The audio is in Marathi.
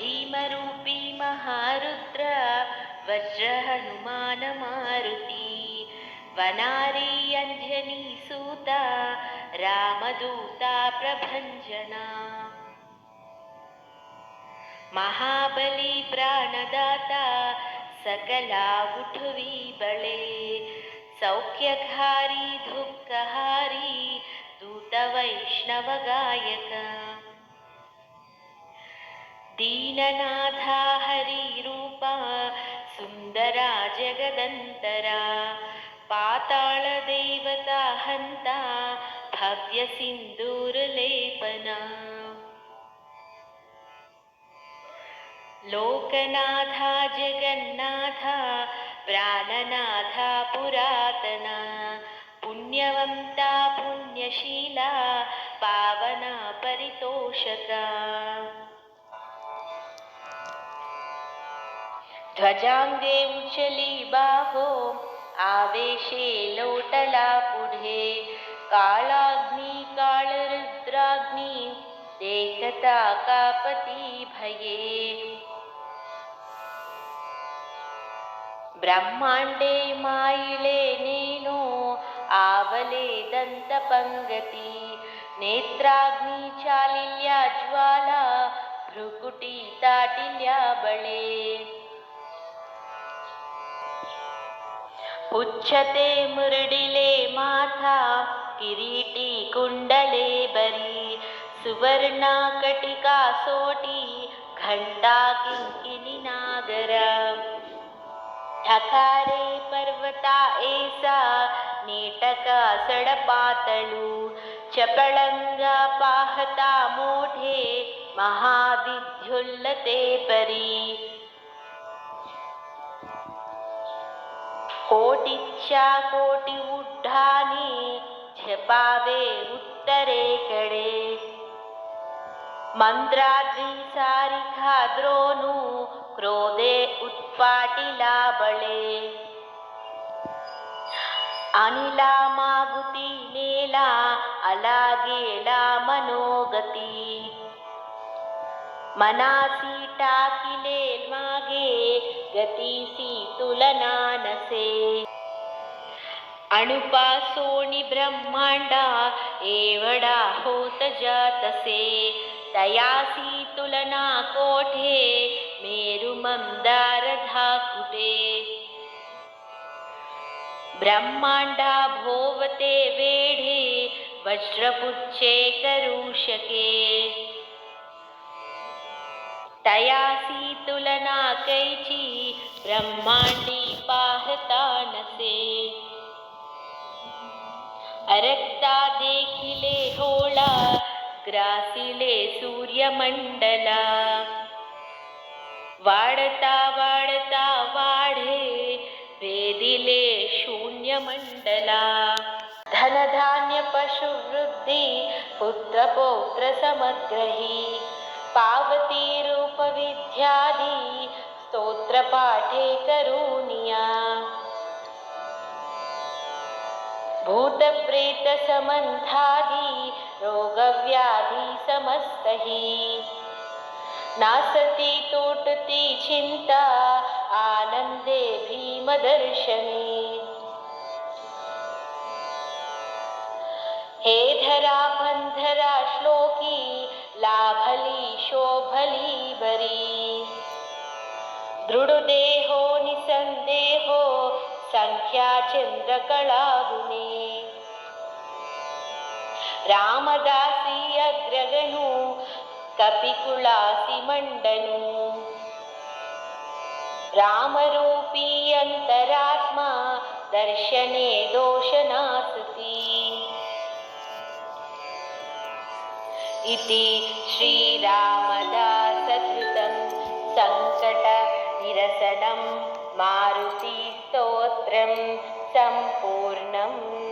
भीमरूपी महारुद्र वज्र हनुमान मारुती वनारी अंजनी सूता रामदूता प्रभंजना महाबली प्राणदाता सकला उठवी बळे सौख्यकारी दुःखहारी दूत वैष्णव गायक दीननाथा हरि रूपा सुंदरा जगदंतरा पाताळ देवता हंता भव्य सिंदूर लेपना लोकनाथा जगन्नाथा प्राणनाथा पुरातना पुण्यवंता पुण्यशीला पावना परितोषका ध्वजांगे उचली बाहो आवेशे लोटला पुढे काळाग्नी काळरुद्राग्नी देखता कापती भये ब्रह्मांडे मायिले नेनो आवले दंतपंगती नेत्राग्नी चालिल्या ज्वाला भ्रुकुटी ताटिल्या बळे पुच्छते मुरडिले माथा किरीटी कुंडले बरी सुवर्णा कटिका सोटी घंटा किंकिणी नागरा ठकारे पर्वता ऐसा नेटका सडपातळू चपळंगा पाहता मोठे महाविद्युल्लते परी कोटीच्या कोटी उड्डाणे झपावे उत्तरेकडे मंद्राद्री सारिखा द्रोणू क्रोधे उत्पाटिला बळे अनिला मागुती नेला अला गेला मनोगती मनासी टाकिले मागे गतीसी तुलना नसे अणुपासोनी ब्रह्मांडा एवढा होत जातसे तयासी तुलना कोठे मेरु मंदार धाकुटे ब्रह्मांडा भोवते वेढे वज्रपुच्छे करू शके तयासी तुलना कैची ब्रह्मांडी पाहता नसे अरक्ता देखिले होळा ग्रासिले सूर्यमंडला वाढता वाढता वाढे वेदिले शून्यमंडला धनधान्य पशुवृद्धी पुत्रपौत्र समग्रही पावती रूप विद्यादी स्तोत्र पाठे करूनिया भूत प्रेत समंथादी रोग व्याधी समस्तही नासती तोटती चिंता आनंदे भीमदर्शनी हे धरा बंधरा श्लोकी लाभली शोभली बरी दृढदेहो निसंदेहो संख्या चंद्रकळागुणे रामदासी अग्रगणु कपिकुलासी मंडनु रामरूपी अंतरात्मा दर्शने दोषनासती इति श्रीरामदासकृतं संकट निरसनं मारुति स्तोत्रं संपूर्णम्।